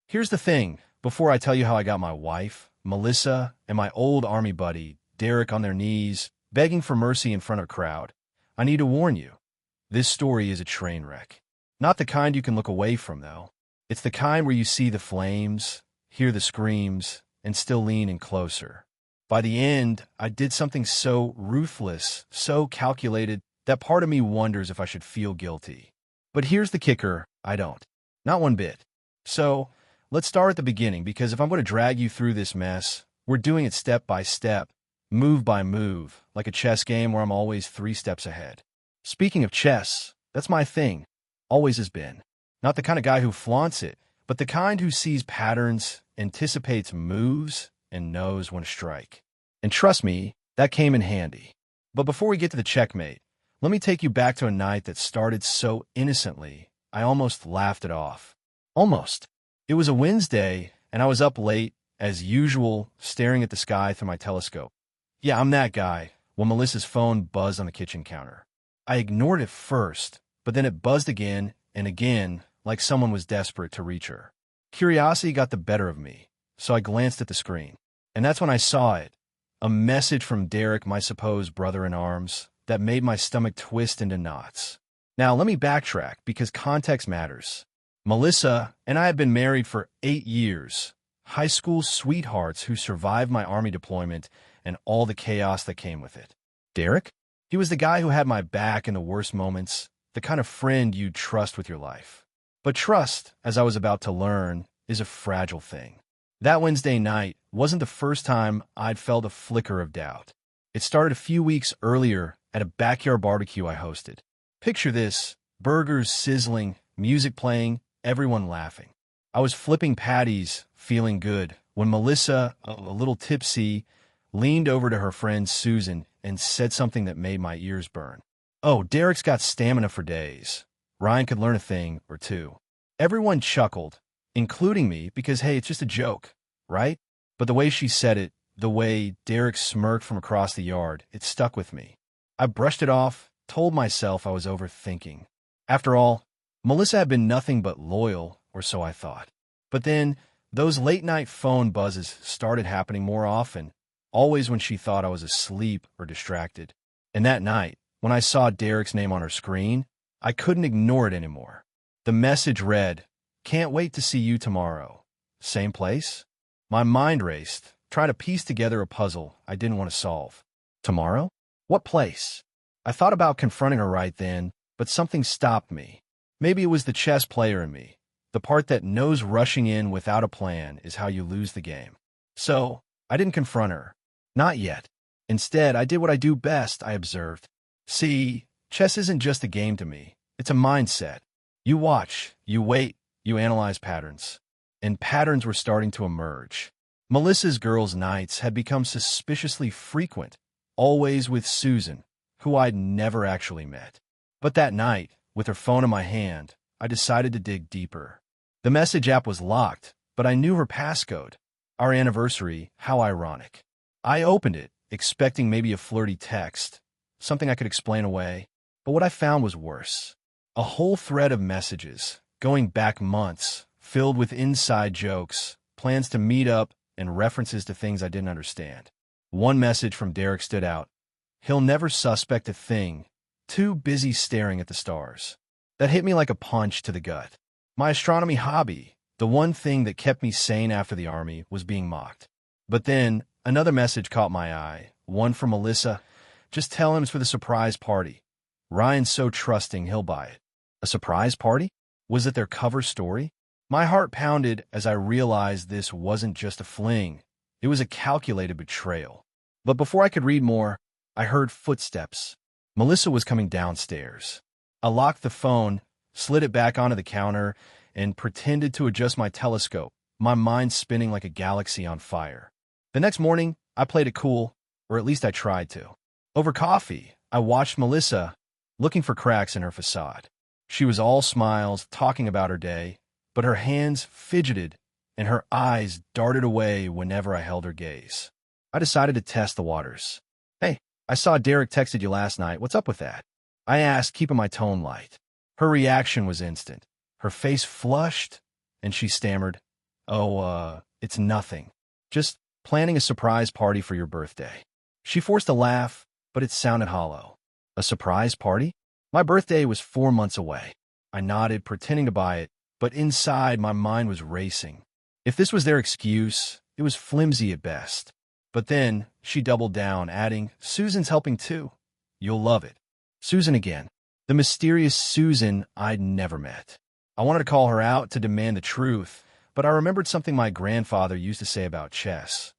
Here's the thing. Before I tell you how I got my wife, Melissa, and my old army buddy, Derek, on their knees, begging for mercy in front of a crowd, I need to warn you. This story is a train wreck. Not the kind you can look away from, though. It's the kind where you see the flames, hear the screams, and still lean in closer. By the end, I did something so ruthless, so calculated, that part of me wonders if I should feel guilty. But here's the kicker, I don't. Not one bit. So, let's start at the beginning, because if I'm going to drag you through this mess, we're doing it step by step, move by move, like a chess game where I'm always 3 steps ahead. Speaking of chess, that's my thing. Always has been. Not the kind of guy who flaunts it, but the kind who sees patterns, anticipates moves, and knows when to strike. And trust me, that came in handy. But before we get to the checkmate, let me take you back to a night that started so innocently, I almost laughed it off. Almost. It was a Wednesday, and I was up late, as usual, staring at the sky through my telescope. Yeah, I'm that guy, when Melissa's phone buzzed on the kitchen counter. I ignored it first, but then it buzzed again and again, like someone was desperate to reach her. Curiosity got the better of me, so I glanced at the screen. And that's when I saw it. A message from Derek, my supposed brother-in-arms, that made my stomach twist into knots. Now, let me backtrack, because context matters. Melissa and I had been married for 8 years, high school sweethearts who survived my army deployment and all the chaos that came with it. Derek? He was the guy who had my back in the worst moments, the kind of friend you'd trust with your life. But trust, as I was about to learn, is a fragile thing. That Wednesday night wasn't the first time I'd felt a flicker of doubt. It started a few weeks earlier at a backyard barbecue I hosted. Picture this: burgers sizzling, music playing, everyone laughing. I was flipping patties, feeling good, when Melissa, a little tipsy, leaned over to her friend Susan and said something that made my ears burn. Oh, Derek's got stamina for days. Ryan could learn a thing or two. Everyone chuckled, including me, because hey, it's just a joke, right? But the way she said it, the way Derek smirked from across the yard, it stuck with me. I brushed it off, told myself I was overthinking. After all, Melissa had been nothing but loyal, or so I thought. But then, those late-night phone buzzes started happening more often, always when she thought I was asleep or distracted. And that night, when I saw Derek's name on her screen, I couldn't ignore it anymore. The message read, "Can't wait to see you tomorrow. Same place?" My mind raced, trying to piece together a puzzle I didn't want to solve. Tomorrow? What place? I thought about confronting her right then, but something stopped me. Maybe it was the chess player in me, the part that knows rushing in without a plan is how you lose the game. So, I didn't confront her. Not yet. Instead, I did what I do best, I observed. See, chess isn't just a game to me. It's a mindset. You watch, you wait, you analyze patterns. And patterns were starting to emerge. Melissa's girls' nights had become suspiciously frequent, always with Susan, who I'd never actually met. But that night, with her phone in my hand, I decided to dig deeper. The message app was locked, but I knew her passcode. Our anniversary, how ironic. I opened it, expecting maybe a flirty text, something I could explain away, but what I found was worse. A whole thread of messages, going back months, filled with inside jokes, plans to meet up, and references to things I didn't understand. One message from Derek stood out. He'll never suspect a thing, too busy staring at the stars. That hit me like a punch to the gut. My astronomy hobby, the one thing that kept me sane after the army, was being mocked. But then, another message caught my eye, one from Melissa. Just tell him it's for the surprise party. Ryan's so trusting, he'll buy it. A surprise party? Was it their cover story? My heart pounded as I realized this wasn't just a fling. It was a calculated betrayal. But before I could read more, I heard footsteps. Melissa was coming downstairs. I locked the phone, slid it back onto the counter, and pretended to adjust my telescope, my mind spinning like a galaxy on fire. The next morning, I played it cool, or at least I tried to. Over coffee, I watched Melissa, looking for cracks in her facade. She was all smiles, talking about her day, but her hands fidgeted and her eyes darted away whenever I held her gaze. I decided to test the waters. Hey, I saw Derek texted you last night. What's up with that? I asked, keeping my tone light. Her reaction was instant. Her face flushed, and she stammered, Oh, it's nothing. Just planning a surprise party for your birthday. She forced a laugh, but it sounded hollow. A surprise party? My birthday was 4 months away. I nodded, pretending to buy it, but inside my mind was racing. If this was their excuse, it was flimsy at best. But then she doubled down, adding, Susan's helping too. You'll love it. Susan again. The mysterious Susan I'd never met. I wanted to call her out to demand the truth, but I remembered something my grandfather used to say about chess.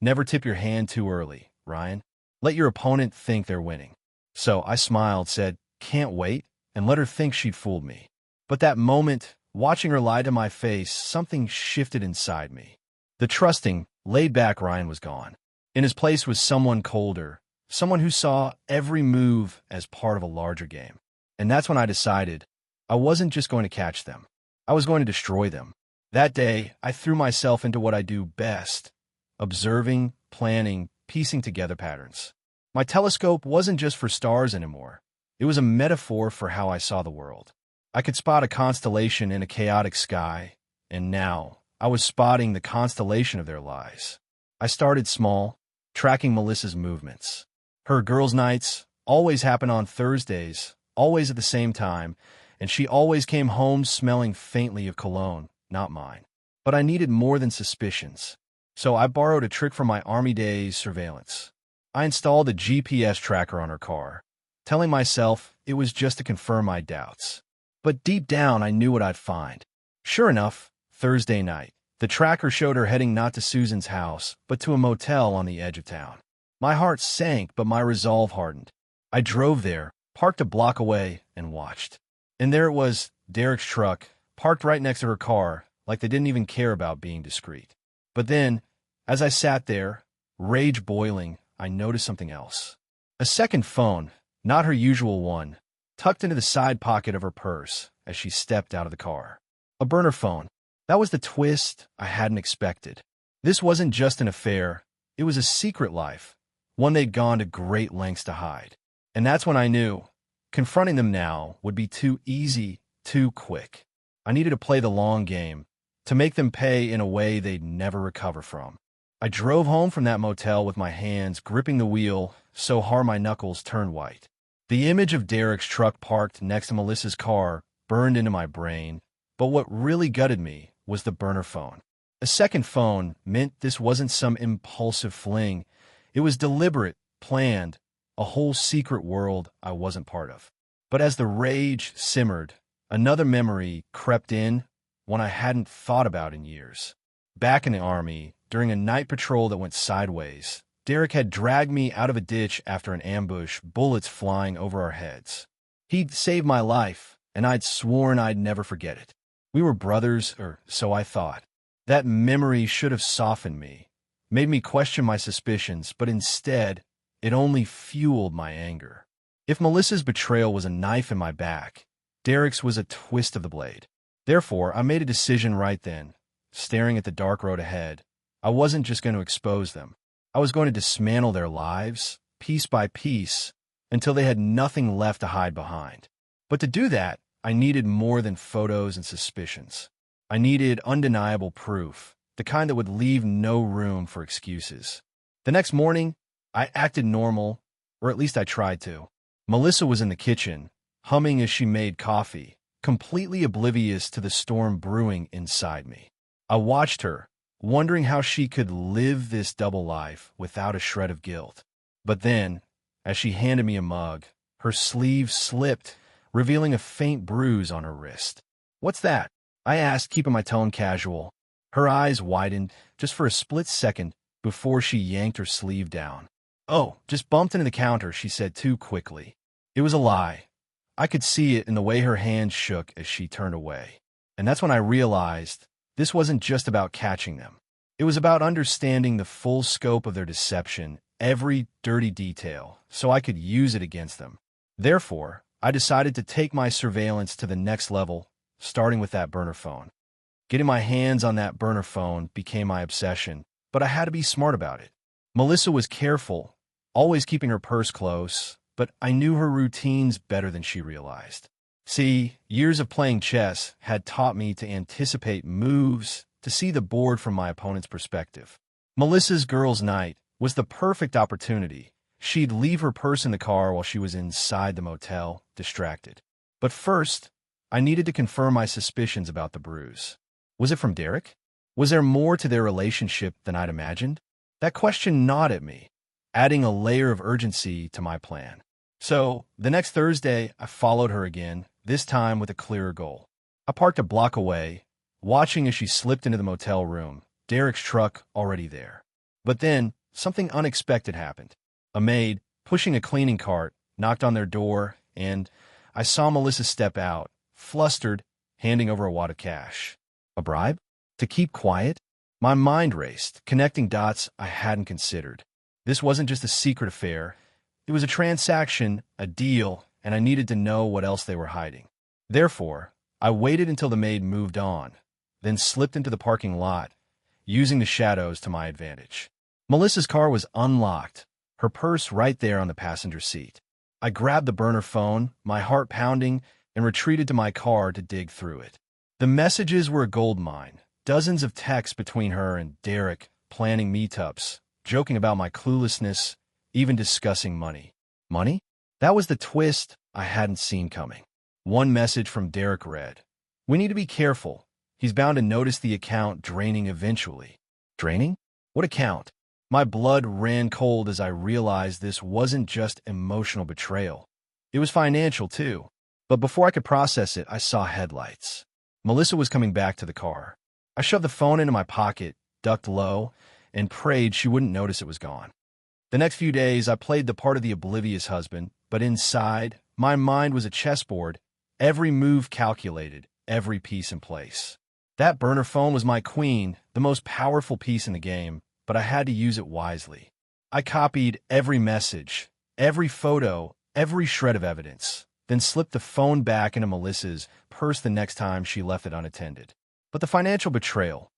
Never tip your hand too early, Ryan. Let your opponent think they're winning. So I smiled, said, can't wait, and let her think she'd fooled me. But that moment, watching her lie to my face, something shifted inside me. The trusting, laid-back Ryan was gone. In his place was someone colder, someone who saw every move as part of a larger game. And that's when I decided I wasn't just going to catch them. I was going to destroy them. That day, I threw myself into what I do best, observing, planning, piecing together patterns. My telescope wasn't just for stars anymore. It was a metaphor for how I saw the world. I could spot a constellation in a chaotic sky, and now I was spotting the constellation of their lies. I started small, tracking Melissa's movements. Her girls' nights always happened on Thursdays, always at the same time, and she always came home smelling faintly of cologne, not mine. But I needed more than suspicions. So I borrowed a trick from my Army days surveillance. I installed a GPS tracker on her car, telling myself it was just to confirm my doubts. But deep down, I knew what I'd find. Sure enough, Thursday night, the tracker showed her heading not to Susan's house, but to a motel on the edge of town. My heart sank, but my resolve hardened. I drove there, parked a block away, and watched. And there it was, Derek's truck, parked right next to her car, like they didn't even care about being discreet. But then, as I sat there, rage boiling, I noticed something else. A second phone, not her usual one, tucked into the side pocket of her purse as she stepped out of the car. A burner phone. That was the twist I hadn't expected. This wasn't just an affair, it was a secret life, one they'd gone to great lengths to hide. And that's when I knew confronting them now would be too easy, too quick. I needed to play the long game, to make them pay in a way they'd never recover from. I drove home from that motel with my hands gripping the wheel so hard my knuckles turned white. The image of Derek's truck parked next to Melissa's car burned into my brain, but what really gutted me was the burner phone. A second phone meant this wasn't some impulsive fling. It was deliberate, planned, a whole secret world I wasn't part of. But as the rage simmered, another memory crept in, one I hadn't thought about in years. Back in the Army, during a night patrol that went sideways, Derek had dragged me out of a ditch after an ambush, bullets flying over our heads. He'd saved my life, and I'd sworn I'd never forget it. We were brothers, or so I thought. That memory should have softened me, made me question my suspicions, but instead, it only fueled my anger. If Melissa's betrayal was a knife in my back, Derek's was a twist of the blade. Therefore, I made a decision right then, staring at the dark road ahead. I wasn't just going to expose them. I was going to dismantle their lives, piece by piece, until they had nothing left to hide behind. But to do that, I needed more than photos and suspicions. I needed undeniable proof, the kind that would leave no room for excuses. The next morning, I acted normal, or at least I tried to. Melissa was in the kitchen, humming as she made coffee, completely oblivious to the storm brewing inside me. I watched her, wondering how she could live this double life without a shred of guilt. But then, as she handed me a mug, her sleeve slipped, revealing a faint bruise on her wrist. "What's that?" I asked, keeping my tone casual. Her eyes widened just for a split second before she yanked her sleeve down. "Oh, just bumped into the counter," she said too quickly. It was a lie. I could see it in the way her hands shook as she turned away. And that's when I realized this wasn't just about catching them. It was about understanding the full scope of their deception, every dirty detail, so I could use it against them. Therefore, I decided to take my surveillance to the next level, starting with that burner phone. Getting my hands on that burner phone became my obsession, but I had to be smart about it. Melissa was careful, always keeping her purse close, but I knew her routines better than she realized. See, years of playing chess had taught me to anticipate moves, to see the board from my opponent's perspective. Melissa's girls' night was the perfect opportunity. She'd leave her purse in the car while she was inside the motel, distracted. But first, I needed to confirm my suspicions about the bruise. Was it from Derek? Was there more to their relationship than I'd imagined? That question gnawed at me, adding a layer of urgency to my plan. So, the next Thursday, I followed her again, this time with a clearer goal. I parked a block away, watching as she slipped into the motel room, Derek's truck already there. But then, something unexpected happened. A maid, pushing a cleaning cart, knocked on their door, and I saw Melissa step out, flustered, handing over a wad of cash. A bribe? To keep quiet? My mind raced, connecting dots I hadn't considered. This wasn't just a secret affair. It was a transaction, a deal, and I needed to know what else they were hiding. Therefore, I waited until the maid moved on, then slipped into the parking lot, using the shadows to my advantage. Melissa's car was unlocked, her purse right there on the passenger seat. I grabbed the burner phone, my heart pounding, and retreated to my car to dig through it. The messages were a goldmine, dozens of texts between her and Derek, planning meetups, joking about my cluelessness, even discussing money. Money? That was the twist I hadn't seen coming. One message from Derek read, "We need to be careful. He's bound to notice the account draining eventually." Draining? What account? My blood ran cold as I realized this wasn't just emotional betrayal. It was financial, too. But before I could process it, I saw headlights. Melissa was coming back to the car. I shoved the phone into my pocket, ducked low, and prayed she wouldn't notice it was gone. The next few days, I played the part of the oblivious husband, but inside, my mind was a chessboard, every move calculated, every piece in place. That burner phone was my queen, the most powerful piece in the game, but I had to use it wisely. I copied every message, every photo, every shred of evidence, then slipped the phone back into Melissa's purse the next time she left it unattended. But the financial betrayal,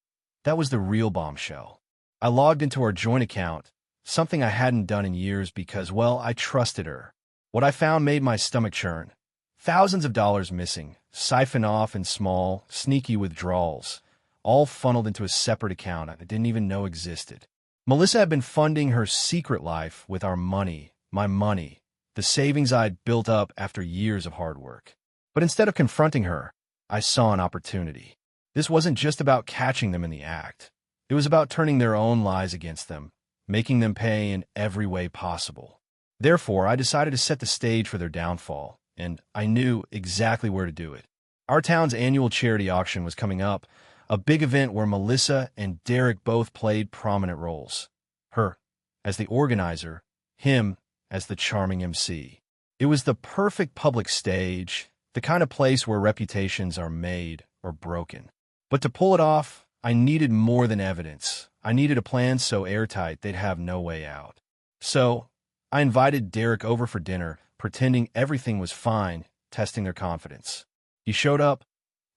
that was the real bombshell. I logged into our joint account, something I hadn't done in years because, well, I trusted her. What I found made my stomach churn. Thousands of dollars missing, siphoned off in small, sneaky withdrawals, all funneled into a separate account I didn't even know existed. Melissa had been funding her secret life with our money, my money, the savings I'd built up after years of hard work. But instead of confronting her, I saw an opportunity. This wasn't just about catching them in the act. It was about turning their own lies against them, making them pay in every way possible. Therefore, I decided to set the stage for their downfall, and I knew exactly where to do it. Our town's annual charity auction was coming up, a big event where Melissa and Derek both played prominent roles. Her as the organizer, him as the charming MC. It was the perfect public stage, the kind of place where reputations are made or broken. But to pull it off, I needed more than evidence. I needed a plan so airtight they'd have no way out. So, I invited Derek over for dinner, pretending everything was fine, testing their confidence. He showed up,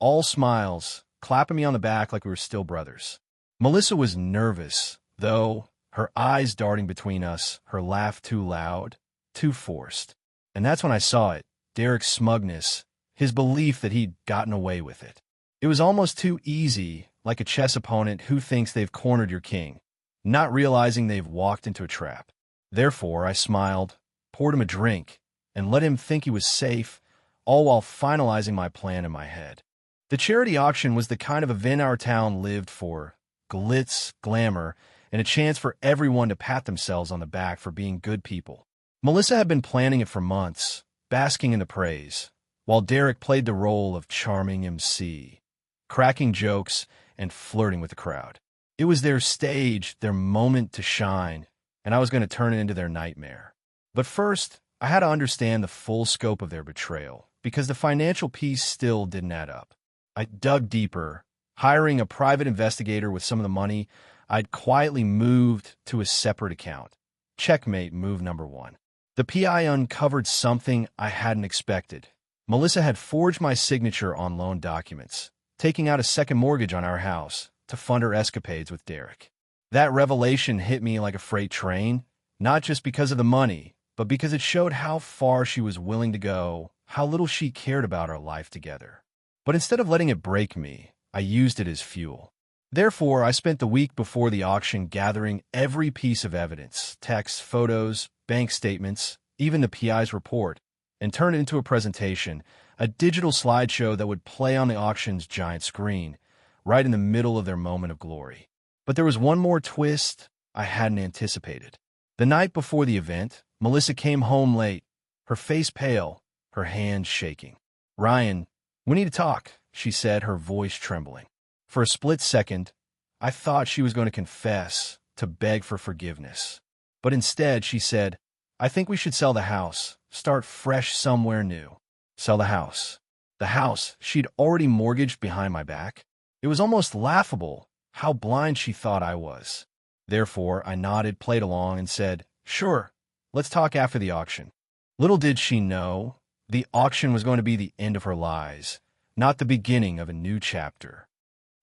all smiles, clapping me on the back like we were still brothers. Melissa was nervous, though, her eyes darting between us, her laugh too loud, too forced. And that's when I saw it, Derek's smugness, his belief that he'd gotten away with it. It was almost too easy, like a chess opponent who thinks they've cornered your king, not realizing they've walked into a trap. Therefore, I smiled, poured him a drink, and let him think he was safe, all while finalizing my plan in my head. The charity auction was the kind of event our town lived for, glitz, glamour, and a chance for everyone to pat themselves on the back for being good people. Melissa had been planning it for months, basking in the praise, while Derek played the role of charming MC, cracking jokes and flirting with the crowd. It was their stage, their moment to shine, and I was going to turn it into their nightmare. But first, I had to understand the full scope of their betrayal, because the financial piece still didn't add up. I dug deeper, hiring a private investigator with some of the money I'd quietly moved to a separate account. Checkmate move number one. The PI uncovered something I hadn't expected. Melissa had forged my signature on loan documents, taking out a second mortgage on our house to fund her escapades with Derek. That revelation hit me like a freight train, not just because of the money, but because it showed how far she was willing to go, how little she cared about our life together. But instead of letting it break me, I used it as fuel. Therefore, I spent the week before the auction gathering every piece of evidence, texts, photos, bank statements, even the PI's report, and turned it into a presentation, a digital slideshow that would play on the auction's giant screen, right in the middle of their moment of glory. But there was one more twist I hadn't anticipated. The night before the event, Melissa came home late, her face pale, her hands shaking. "Ryan, we need to talk," she said, her voice trembling. For a split second, I thought she was going to confess, to beg for forgiveness. But instead, she said, "I think we should sell the house, start fresh somewhere new." Sell the house. The house she'd already mortgaged behind my back. It was almost laughable how blind she thought I was. Therefore, I nodded, played along, and said, "Sure, let's talk after the auction." Little did she know, the auction was going to be the end of her lies, not the beginning of a new chapter.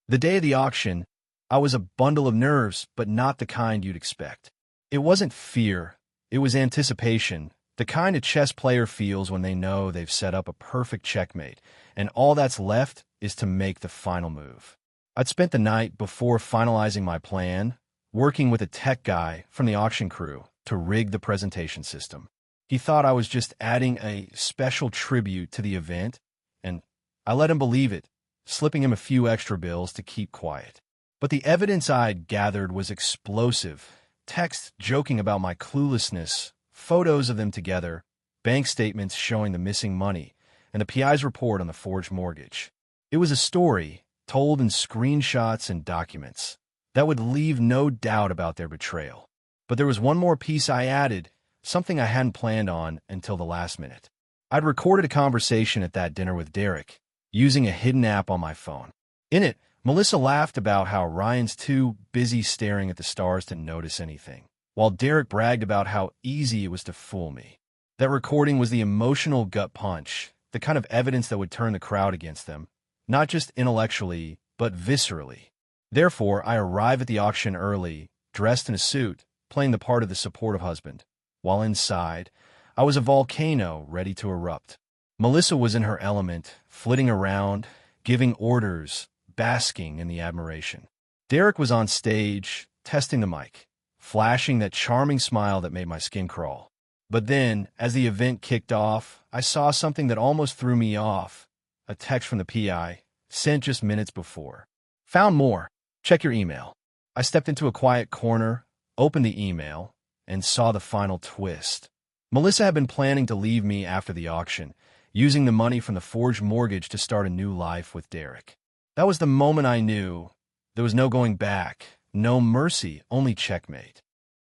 The day of the auction, I was a bundle of nerves, but not the kind you'd expect. It wasn't fear, it was anticipation, the kind a chess player feels when they know they've set up a perfect checkmate, and all that's left is to make the final move. I'd spent the night before finalizing my plan, working with a tech guy from the auction crew to rig the presentation system. He thought I was just adding a special tribute to the event, and I let him believe it, slipping him a few extra bills to keep quiet. But the evidence I'd gathered was explosive. Texts joking about my cluelessness, photos of them together, bank statements showing the missing money, and the PI's report on the forged mortgage. It was a story, told in screenshots and documents, that would leave no doubt about their betrayal. But there was one more piece I added, something I hadn't planned on until the last minute. I'd recorded a conversation at that dinner with Derek, using a hidden app on my phone. In it, Melissa laughed about how Ryan's too busy staring at the stars to notice anything, while Derek bragged about how easy it was to fool me. That recording was the emotional gut punch, the kind of evidence that would turn the crowd against them, not just intellectually, but viscerally. Therefore, I arrived at the auction early, dressed in a suit, playing the part of the supportive husband, while inside, I was a volcano ready to erupt. Melissa was in her element, flitting around, giving orders, basking in the admiration. Derek was on stage, testing the mic, flashing that charming smile that made my skin crawl. But then, as the event kicked off, I saw something that almost threw me off, a text from the PI, sent just minutes before. "Found more. Check your email." I stepped into a quiet corner, opened the email, and saw the final twist. Melissa had been planning to leave me after the auction, using the money from the forged mortgage to start a new life with Derek. That was the moment I knew there was no going back, no mercy, only checkmate.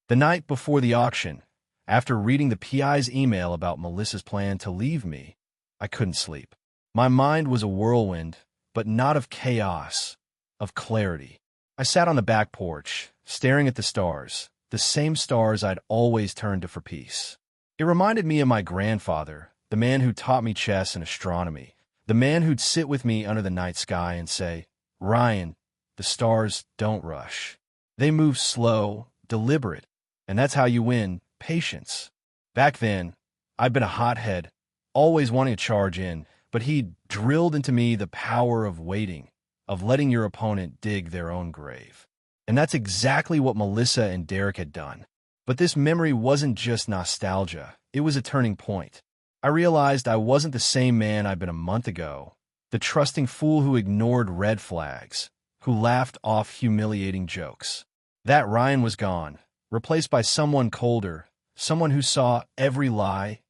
The night before the auction, after reading the PI's email about Melissa's plan to leave me, I couldn't sleep. My mind was a whirlwind, but not of chaos, of clarity. I sat on the back porch, staring at the stars, the same stars I'd always turned to for peace. It reminded me of my grandfather, the man who taught me chess and astronomy, the man who'd sit with me under the night sky and say, "Ryan, the stars don't rush. They move slow, deliberate, and that's how you win, patience." Back then, I'd been a hothead, always wanting to charge in, but he'd drilled into me the power of waiting, of letting your opponent dig their own grave. And that's exactly what Melissa and Derek had done. But this memory wasn't just nostalgia, it was a turning point. I realized I wasn't the same man I'd been a month ago, the trusting fool who ignored red flags, who laughed off humiliating jokes. That Ryan was gone, replaced by someone colder, someone who saw every lie,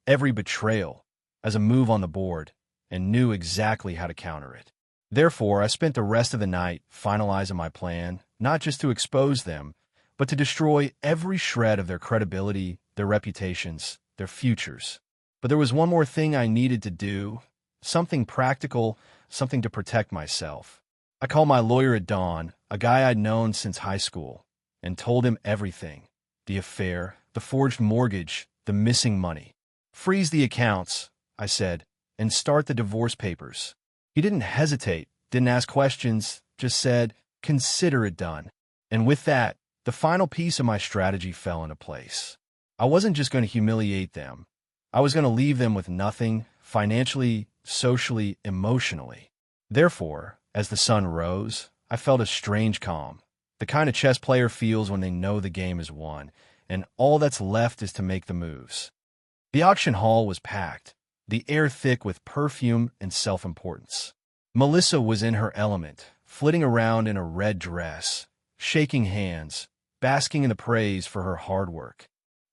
every betrayal, as a move on the board, and knew exactly how to counter it. Therefore, I spent the rest of the night finalizing my plan, not just to expose them, but to destroy every shred of their credibility, their reputations, their futures. But there was one more thing I needed to do, something practical, something to protect myself. I called my lawyer at dawn, a guy I'd known since high school, and told him everything. The affair, the forged mortgage, the missing money. "Freeze the accounts," I said, "and start the divorce papers." He didn't hesitate, didn't ask questions, just said, "Consider it done." And with that, the final piece of my strategy fell into place. I wasn't just going to humiliate them. I was going to leave them with nothing, financially, socially, emotionally. Therefore, as the sun rose, I felt a strange calm, the kind a chess player feels when they know the game is won, and all that's left is to make the moves. The auction hall was packed, the air thick with perfume and self-importance. Melissa was in her element, flitting around in a red dress, shaking hands, basking in the praise for her hard work.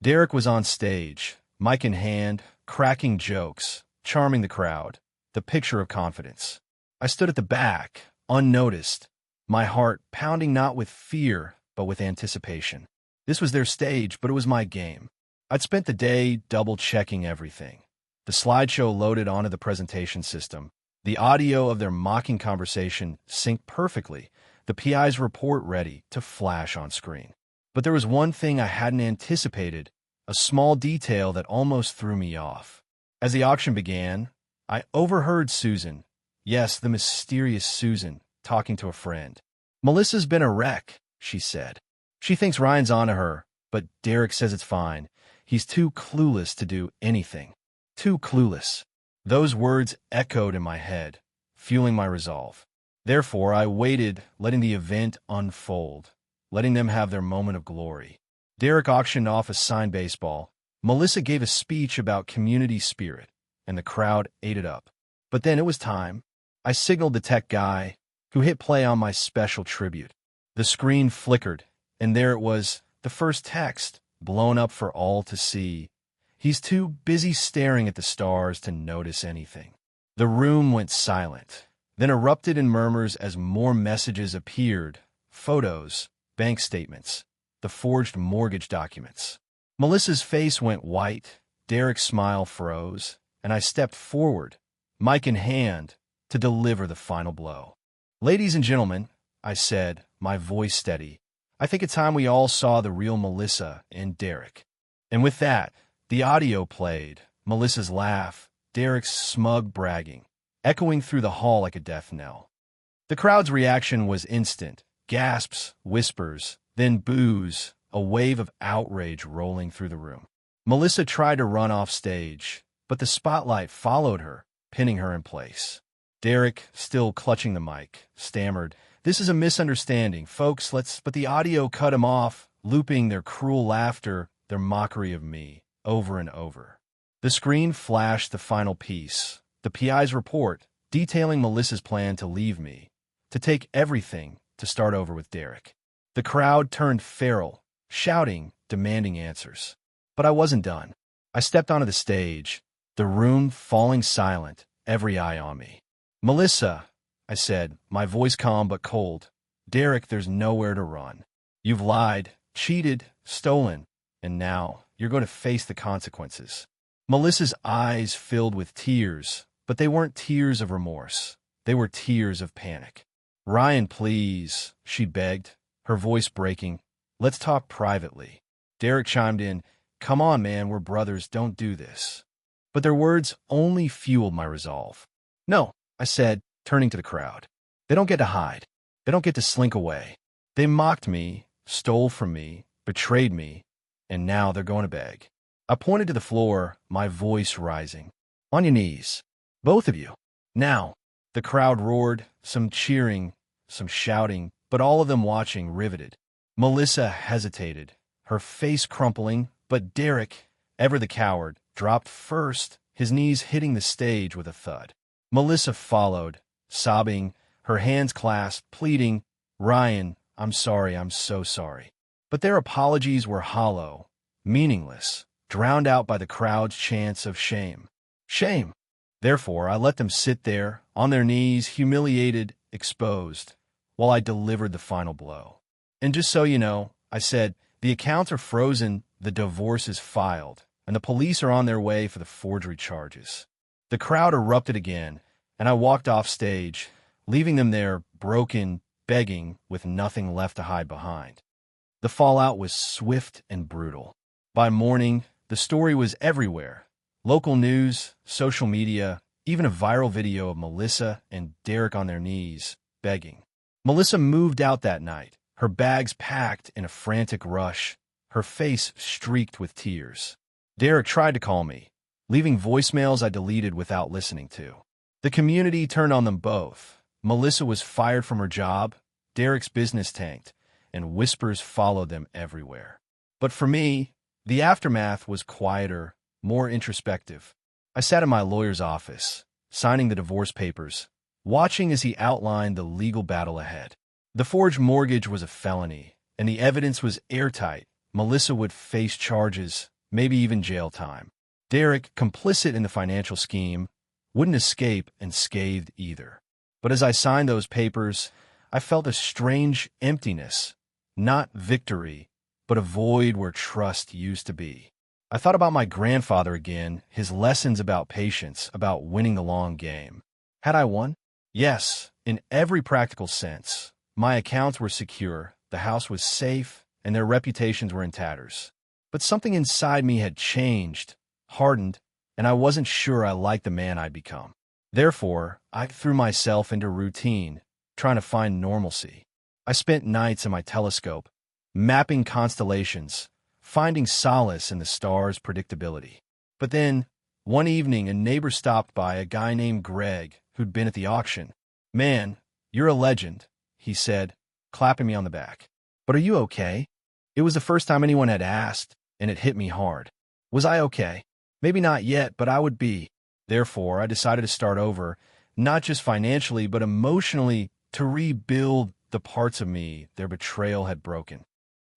Derek was on stage, mic in hand, cracking jokes, charming the crowd, the picture of confidence. I stood at the back, unnoticed, my heart pounding not with fear, but with anticipation. This was their stage, but it was my game. I'd spent the day double-checking everything. The slideshow loaded onto the presentation system. The audio of their mocking conversation synced perfectly, the PI's report ready to flash on screen. But there was one thing I hadn't anticipated, a small detail that almost threw me off. As the auction began, I overheard Susan, yes, the mysterious Susan, talking to a friend. "Melissa's been a wreck," she said. "She thinks Ryan's onto her, but Derek says it's fine. He's too clueless to do anything. Too clueless." Those words echoed in my head, fueling my resolve. Therefore, I waited, letting the event unfold, letting them have their moment of glory. Derek auctioned off a signed baseball. Melissa gave a speech about community spirit, and the crowd ate it up. But then it was time. I signaled the tech guy, who hit play on my special tribute. The screen flickered, and there it was, the first text, blown up for all to see. "He's too busy staring at the stars to notice anything." The room went silent, then erupted in murmurs as more messages appeared, photos, bank statements, the forged mortgage documents. Melissa's face went white, Derek's smile froze, and I stepped forward, mic in hand, to deliver the final blow. "Ladies and gentlemen," I said, my voice steady, "I think it's time we all saw the real Melissa and Derek." And with that, the audio played, Melissa's laugh, Derek's smug bragging, echoing through the hall like a death knell. The crowd's reaction was instant, gasps, whispers, then boos, a wave of outrage rolling through the room. Melissa tried to run off stage, but the spotlight followed her, pinning her in place. Derek, still clutching the mic, stammered, "This is a misunderstanding, folks, But the audio cut him off, looping their cruel laughter, their mockery of me, over and over. The screen flashed the final piece, the PI's report, detailing Melissa's plan to leave me, to take everything, to start over with Derek. The crowd turned feral, shouting, demanding answers. But I wasn't done. I stepped onto the stage, the room falling silent, every eye on me. "Melissa," I said, my voice calm but cold, "Derek, there's nowhere to run. You've lied, cheated, stolen, and now you're going to face the consequences." Melissa's eyes filled with tears, but they weren't tears of remorse. They were tears of panic. "Ryan, please," she begged, her voice breaking. "Let's talk privately." Derek chimed in, "Come on, man, we're brothers, don't do this." But their words only fueled my resolve. "No," I said, turning to the crowd. "They don't get to hide. They don't get to slink away. They mocked me, stole from me, betrayed me, and now they're going to beg." I pointed to the floor, my voice rising. "On your knees. Both of you. Now." The crowd roared, some cheering, some shouting, but all of them watching, riveted. Melissa hesitated, her face crumpling, but Derek, ever the coward, dropped first, his knees hitting the stage with a thud. Melissa followed, sobbing, her hands clasped, pleading, "Ryan, I'm sorry, I'm so sorry." But their apologies were hollow, meaningless, drowned out by the crowd's chants of shame. Shame! Therefore, I let them sit there, on their knees, humiliated, exposed, while I delivered the final blow. "And just so you know," I said, "the accounts are frozen, the divorce is filed, and the police are on their way for the forgery charges." The crowd erupted again, and I walked off stage, leaving them there, broken, begging, with nothing left to hide behind. The fallout was swift and brutal. By morning, the story was everywhere. Local news, social media, even a viral video of Melissa and Derek on their knees, begging. Melissa moved out that night, her bags packed in a frantic rush, her face streaked with tears. Derek tried to call me, leaving voicemails I deleted without listening to. The community turned on them both. Melissa was fired from her job. Derek's business tanked, and whispers followed them everywhere. But for me, the aftermath was quieter, more introspective. I sat in my lawyer's office, signing the divorce papers, watching as he outlined the legal battle ahead. The forged mortgage was a felony, and the evidence was airtight. Melissa would face charges, maybe even jail time. Derek, complicit in the financial scheme, wouldn't escape unscathed either. But as I signed those papers, I felt a strange emptiness, not victory, but a void where trust used to be. I thought about my grandfather again, his lessons about patience, about winning the long game. Had I won? Yes, in every practical sense. My accounts were secure, the house was safe, and their reputations were in tatters. But something inside me had changed, hardened, and I wasn't sure I liked the man I'd become. Therefore, I threw myself into routine, trying to find normalcy. I spent nights in my telescope, mapping constellations, finding solace in the stars' predictability. But then, one evening, a neighbor stopped by, a guy named Greg, who'd been at the auction. "Man, you're a legend," he said, clapping me on the back. "But are you okay?" It was the first time anyone had asked, and it hit me hard. Was I okay? Maybe not yet, but I would be. Therefore, I decided to start over, not just financially, but emotionally, to rebuild the parts of me their betrayal had broken.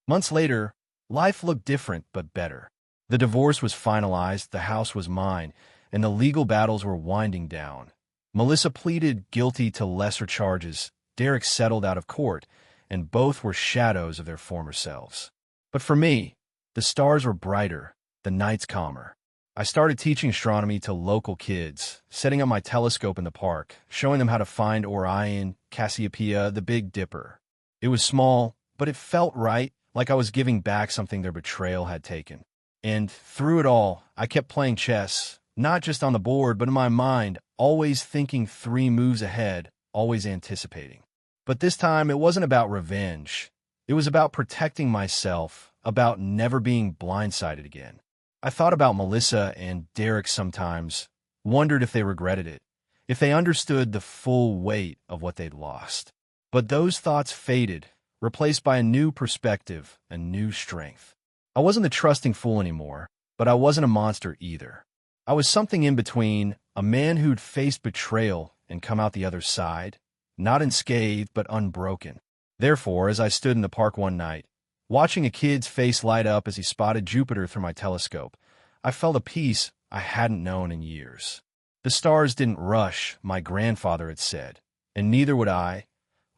Months later, life looked different but better. The divorce was finalized, the house was mine, and the legal battles were winding down. Melissa pleaded guilty to lesser charges, Derek settled out of court, and both were shadows of their former selves. But for me, the stars were brighter, the nights calmer. I started teaching astronomy to local kids, setting up my telescope in the park, showing them how to find Orion, Cassiopeia, the Big Dipper. It was small, but it felt right, like I was giving back something their betrayal had taken. And through it all, I kept playing chess, not just on the board, but in my mind, always thinking 3 moves ahead, always anticipating. But this time, it wasn't about revenge. It was about protecting myself, about never being blindsided again. I thought about Melissa and Derek sometimes, wondered if they regretted it, if they understood the full weight of what they'd lost. But those thoughts faded, replaced by a new perspective, a new strength. I wasn't the trusting fool anymore, but I wasn't a monster either. I was something in between, a man who'd faced betrayal and come out the other side, not unscathed but unbroken. Therefore, as I stood in the park one night, watching a kid's face light up as he spotted Jupiter through my telescope, I felt a peace I hadn't known in years. The stars didn't rush, my grandfather had said, and neither would I.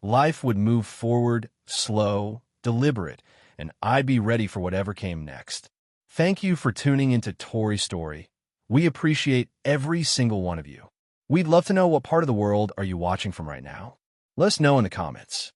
Life would move forward, slow, deliberate, and I'd be ready for whatever came next. Thank you for tuning into Tori's story. We appreciate every single one of you. We'd love to know what part of the world are you watching from right now. Let us know in the comments.